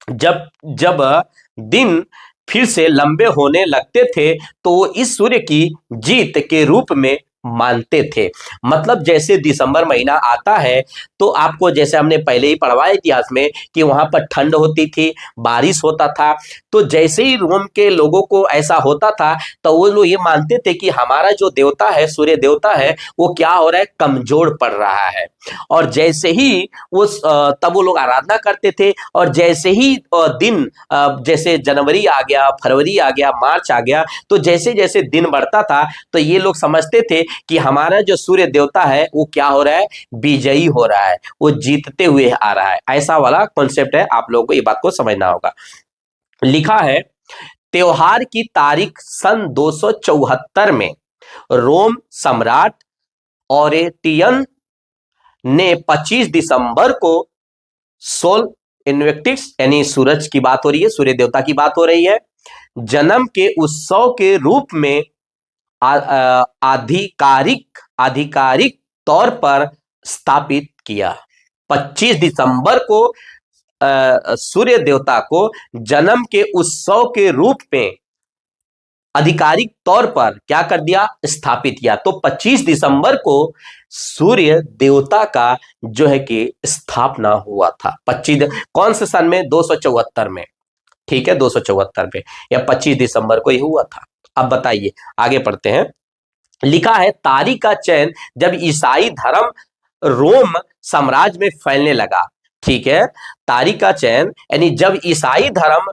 जब जब दिन फिर से लंबे होने लगते थे तो वो इस सूर्य की जीत के रूप में मानते थे। मतलब जैसे दिसंबर महीना आता है तो आपको, जैसे हमने पहले ही पढ़वाया इतिहास में, कि वहां पर ठंड होती थी, बारिश होता था। तो जैसे ही रोम के लोगों को ऐसा होता था तो वो लोग ये मानते थे कि हमारा जो देवता है, सूर्य देवता है, वो क्या हो रहा है? कमजोर पड़ रहा है। और जैसे ही वो तब वो लोग आराधना करते थे, और जैसे ही दिन, जैसे जनवरी आ गया, फरवरी आ गया, मार्च आ गया, तो जैसे जैसे दिन बढ़ता था तो ये लोग समझते थे कि हमारा जो सूर्य देवता है वो क्या हो रहा है? विजयी हो रहा है, वो जीतते हुए आ रहा है। ऐसा वाला कॉन्सेप्ट है, आप लोगों को ये बात को समझना होगा। लिखा है त्योहार की तारीख सन 274 में रोम सम्राट ऑरेटियन ने 25 दिसंबर को सोल इन्वेक्टिक्स यानी सूरज की बात हो रही है, सूर्य देवता की बात हो रही है, जन्म के उत्सव के रूप में आधिकारिक तौर पर स्थापित किया। 25 दिसंबर को सूर्य देवता को जन्म के उत्सव के रूप में आधिकारिक तौर पर क्या कर दिया? स्थापित किया। तो 25 दिसंबर को सूर्य देवता का जो है कि स्थापना हुआ था। 25 कौन से सन में? 274 में, ठीक है, 274 में, या 25 दिसंबर को ही हुआ था। अब बताइए, आगे पढ़ते हैं। लिखा है तारीख का चयन जब ईसाई धर्म रोम साम्राज्य में फैलने लगा, ठीक है, तारीख का चयन यानी जब ईसाई धर्म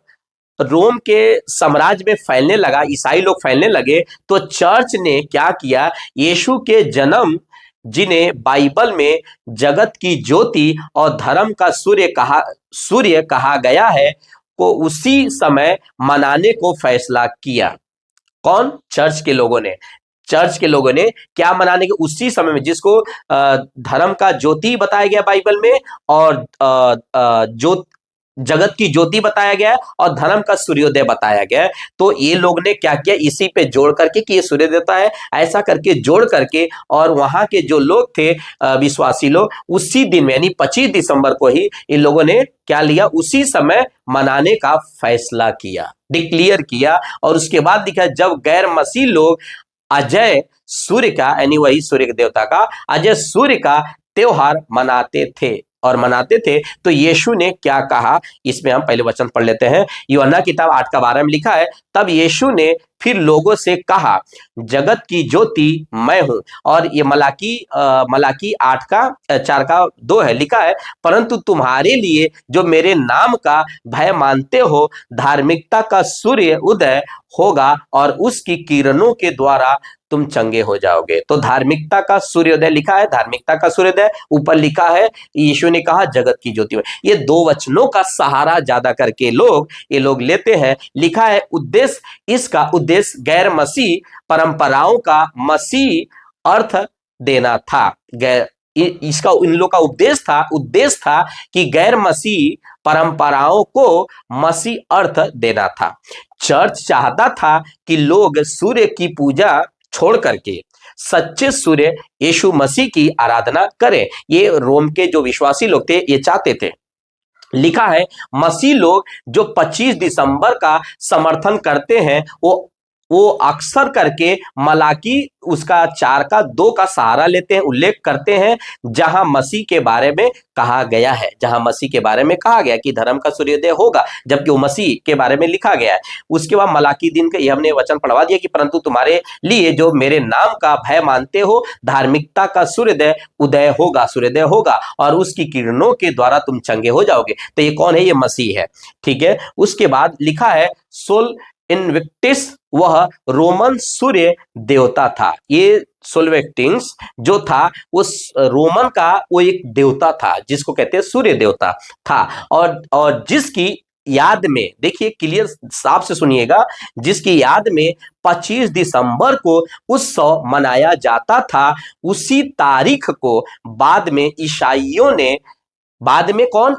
रोम के साम्राज्य में फैलने लगा, ईसाई लोग फैलने लगे, तो चर्च ने क्या किया? यीशु के जन्म, जिन्हें बाइबल में जगत की ज्योति और धर्म का सूर्य कहा गया है, को उसी समय मनाने को फैसला किया। कौन? चर्च के लोगों ने। चर्च के लोगों ने क्या मनाने के? उसी समय में, जिसको धर्म का ज्योति बताया गया बाइबल में, और जो जगत की ज्योति बताया गया और धर्म का सूर्योदय बताया गया। तो ये लोग ने क्या किया? इसी पे जोड़ करके कि ये सूर्य देवता है, ऐसा करके जोड़ करके, और वहां के जो लोग थे विश्वासी लोग, उसी दिन में यानी 25 दिसंबर को ही इन लोगों ने क्या लिया? उसी समय मनाने का फैसला किया, डिक्लेयर किया। और उसके बाद दिखा जब गैर मसीह लोग अजय सूर्य का, यानी वही सूर्य के देवता का, अजय सूर्य का त्योहार मनाते थे और मनाते थे। तो यीशु ने क्या कहा, इसमें हम पहले वचन पढ़ लेते हैं। यूहन्ना किताब 8:12 में लिखा है, तब यीशु ने फिर लोगों से कहा, जगत की ज्योति मैं हूं। और ये मलाकी 8:4 है, लिखा है, परंतु तुम्हारे लिए जो मेरे नाम का भय मानते हो, धार्मिकता का सूर्य उदय होगा और उसकी किरणों के द्वारा तुम चंगे हो जाओगे। तो धार्मिकता का सूर्योदय लिखा है, धार्मिकता का सूर्योदय, ऊपर लिखा है यीशु ने कहा जगत की ज्योति में। ये दो वचनों का सहारा ज्यादा करके ये लोग लेते हैं। लिखा है उद्देश्य, इसका उद्देश्य गैर मसीह परंपराओं का मसीह अर्थ देना था। इसका इन लोग का उद्देश्य था कि गैर मसीह परंपराओं को मसीह अर्थ देना था। चर्च चाहता था कि लोग सूर्य की पूजा छोड़ करके सच्चे सूर्य यीशु मसीह की आराधना करें। ये रोम के जो विश्वासी लोग थे ये चाहते थे। लिखा है मसीह लोग जो 25 दिसंबर का समर्थन करते हैं वो अक्सर करके मलाकी उसका 4:2 का सहारा लेते हैं, उल्लेख करते हैं, जहां मसीह के बारे में कहा गया है, जहां मसीह के बारे में कहा गया कि धर्म का सूर्योदय होगा, जबकि वो मसीह के बारे में लिखा गया है। उसके बाद मलाकी दिन के हमने वचन पढ़वा दिया कि परंतु तुम्हारे लिए जो मेरे नाम का भय मानते हो, धार्मिकता का सूर्योदय होगा और उसकी किरणों के द्वारा तुम चंगे हो जाओगे। तो ये कौन है? ये मसीह है। ठीक है। उसके बाद लिखा है सोल इन्विक्टिस, वह रोमन सूर्य देवता था। ये सोल्वेक्टिंस जो था उस रोमन का वो एक देवता था जिसको कहते हैं सूर्य देवता था। और जिसकी याद में, देखिए क्लियर साफ से सुनिएगा, जिसकी याद में 25 दिसंबर को उत्सव मनाया जाता था, उसी तारीख को बाद में कौन?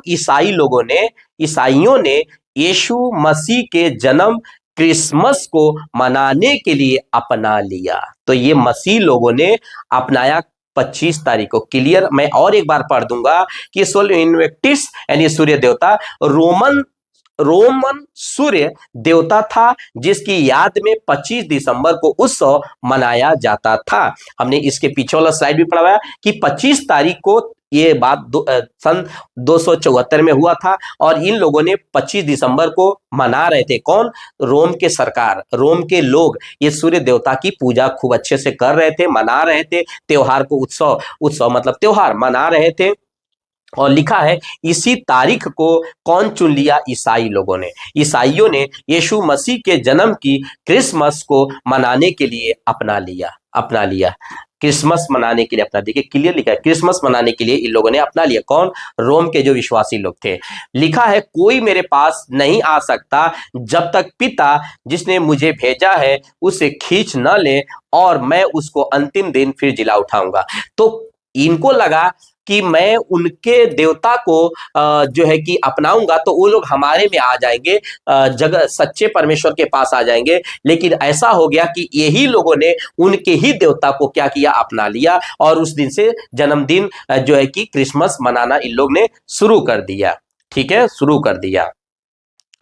ईसाइयों ने यीशु मसीह के जन्म क्रिसमस को मनाने के लिए अपना लिया। तो ये मसीह लोगों ने अपनाया 25 तारीख को। क्लियर, मैं और एक बार पढ़ दूंगा कि सोल इन्वेक्टिस यानी सूर्य देवता रोमन सूर्य देवता था जिसकी याद में 25 दिसंबर को उत्सव मनाया जाता था। हमने इसके पीछे वाला स्लाइड भी पढ़ाया कि 25 तारीख को ये बात सन 274 में हुआ था और इन लोगों ने 25 दिसंबर को मना रहे थे। कौन? रोम के सरकार, रोम के लोग ये सूर्य देवता की पूजा खूब अच्छे से कर रहे थे, मना रहे थे, त्योहार को उत्सव मतलब त्योहार मना रहे थे। और लिखा है इसी तारीख को कौन चुन लिया? ईसाई लोगों ने। ईसाइयों ने यीशु मसीह के जन्म की क्रिसमस को मनाने के लिए अपना लिया। क्रिसमस मनाने के लिए अपना, देखिए क्लियर लिखा है, क्रिसमस मनाने के लिए इन लोगों ने अपना लिया। कौन? रोम के जो विश्वासी लोग थे। लिखा है कोई मेरे पास नहीं आ सकता जब तक पिता जिसने मुझे भेजा है उसे खींच न ले और मैं उसको अंतिम दिन फिर जिला उठाऊंगा। तो इनको लगा कि मैं उनके देवता को जो है कि अपनाऊंगा तो वो लोग हमारे में आ जाएंगे, जगह सच्चे परमेश्वर के पास आ जाएंगे। लेकिन ऐसा हो गया कि यही लोगों ने उनके ही देवता को क्या किया? अपना लिया और उस दिन से जन्मदिन जो है कि क्रिसमस मनाना इन लोग ने शुरू कर दिया। ठीक है, शुरू कर दिया।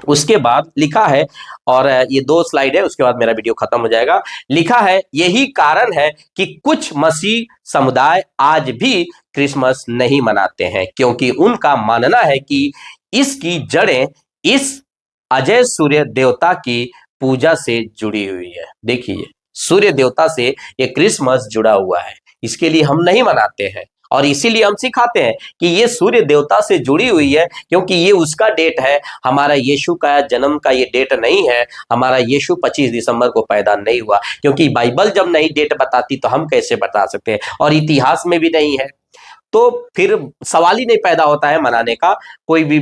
उसके बाद लिखा है, और ये 2 स्लाइड है, उसके बाद मेरा वीडियो खत्म हो जाएगा। लिखा है यही कारण है कि कुछ मसीह समुदाय आज भी क्रिसमस नहीं मनाते हैं क्योंकि उनका मानना है कि इसकी जड़ें इस अजय सूर्य देवता की पूजा से जुड़ी हुई है। देखिए सूर्य देवता से ये क्रिसमस जुड़ा हुआ है, इसके लिए हम नहीं मनाते हैं और इसीलिए हम सिखाते हैं कि ये सूर्य देवता से जुड़ी हुई है क्योंकि ये उसका डेट है। हमारा यीशु का जन्म का ये डेट नहीं है। हमारा यीशु 25 दिसंबर को पैदा नहीं हुआ, क्योंकि बाइबल जब नई डेट बताती तो हम कैसे बता सकते हैं, और इतिहास में भी नहीं है, तो फिर सवाल ही नहीं पैदा होता है मनाने का कोई भी।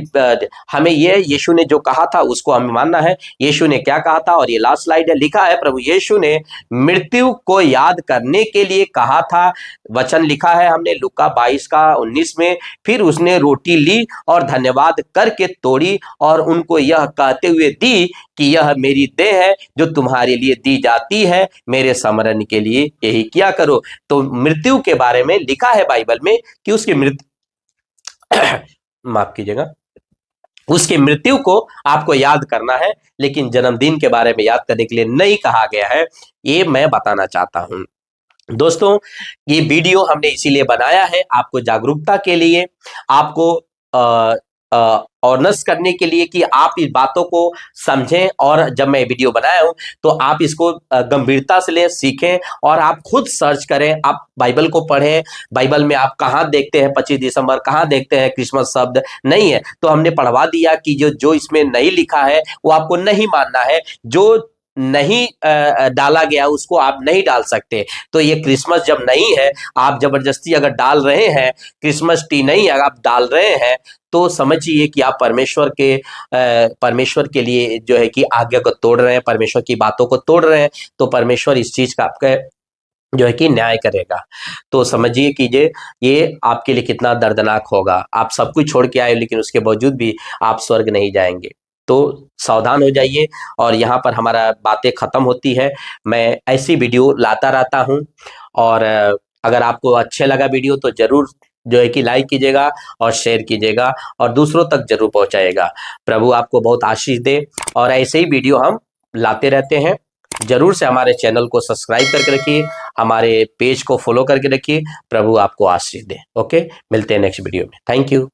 हमें ये यीशु ने जो कहा था उसको हमें मानना है। यीशु ने क्या कहा था, और ये लास्ट स्लाइड है, लिखा है प्रभु यीशु ने मृत्यु को याद करने के लिए कहा था। वचन लिखा है हमने लूका 22:19 में, फिर उसने रोटी ली और धन्यवाद करके तोड़ी और उनको यह कहते हुए दी कि यह मेरी देह है जो तुम्हारे लिए दी जाती है, मेरे स्मरण के लिए यही किया करो। तो मृत्यु के बारे में लिखा है बाइबल में कि उसकी मृत्यु माफ कीजिएगा, उसकी मृत्यु को आपको याद करना है, लेकिन जन्मदिन के बारे में याद करने के लिए नहीं कहा गया है, ये मैं बताना चाहता हूं। दोस्तों, ये वीडियो हमने इसीलिए बनाया है, आपको जागरूकता के लिए, आपको ऑनर्स करने के लिए कि आप इस बातों को समझें। और जब मैं वीडियो बनाया हूं तो आप इसको गंभीरता से ले, सीखें और आप खुद सर्च करें, आप बाइबल को पढ़ें। बाइबल में आप कहाँ देखते हैं 25 दिसंबर, कहाँ देखते हैं क्रिसमस शब्द नहीं है, तो हमने पढ़वा दिया कि जो इसमें नहीं लिखा है वो आपको नहीं मानना है, जो नहीं डाला गया उसको आप नहीं डाल सकते। तो ये क्रिसमस जब नहीं है, आप जबरदस्ती अगर डाल रहे हैं, क्रिसमस ट्री नहीं है आप डाल रहे हैं, तो समझिए कि आप परमेश्वर के लिए जो है कि आज्ञा को तोड़ रहे हैं, परमेश्वर की बातों को तोड़ रहे हैं। तो परमेश्वर इस चीज का आपका जो है कि न्याय करेगा। तो समझिए कीजिए ये आपके लिए कितना दर्दनाक होगा। आप सब कुछ छोड़ के आए लेकिन उसके बावजूद भी आप स्वर्ग नहीं जाएंगे। तो सावधान हो जाइए। और यहाँ पर हमारा बातें खत्म होती है। मैं ऐसी वीडियो लाता रहता हूँ। और अगर आपको अच्छे लगा वीडियो तो जरूर जो है कि लाइक कीजिएगा और शेयर कीजिएगा और दूसरों तक जरूर पहुंचाइएगा। प्रभु आपको बहुत आशीष दे। और ऐसे ही वीडियो हम लाते रहते हैं। जरूर से हमारे चैनल को सब्सक्राइब करके रखिए, हमारे पेज को फॉलो करके रखिए। प्रभु आपको आशीष दे। ओके, मिलते हैं नेक्स्ट वीडियो में। Thank you.